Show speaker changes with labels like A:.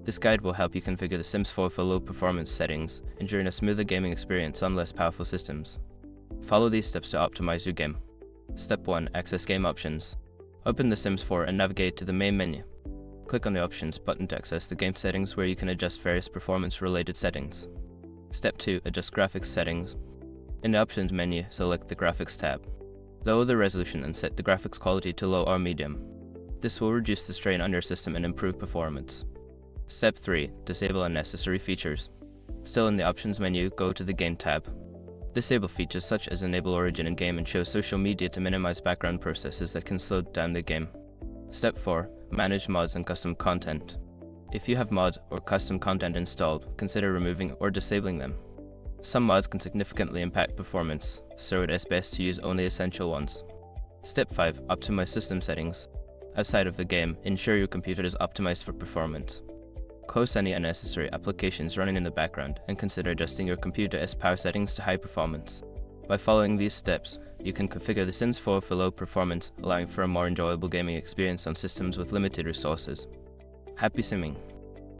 A: This guide will help you configure The Sims 4 for low performance settings, ensuring a smoother gaming experience on less powerful systems. Follow these steps to optimize your game. Step 1. Access game options. Open The Sims 4 and navigate to the main menu. Click on the Options button to access the game settings where you can adjust various performance-related settings. Step 2. Adjust graphics settings. In the Options menu, select the Graphics tab. Lower the resolution and set the graphics quality to low or medium. This will reduce the strain on your system and improve performance. Step 3. Disable unnecessary features. Still in the Options menu, go to the Game tab. Disable features such as Enable Origin in game and show social media to minimize background processes that can slow down the game. Step 4. Manage mods and custom content. If you have mods or custom content installed, consider removing or disabling them. Some mods can significantly impact performance, so it is best to use only essential ones. Step 5. Optimize system settings. Outside of the game, ensure your computer is optimized for performance. Close any unnecessary applications running in the background and consider adjusting your computer's power settings to high performance. By following these steps, you can configure The Sims 4 for low performance, allowing for a more enjoyable gaming experience on systems with limited resources. Happy simming!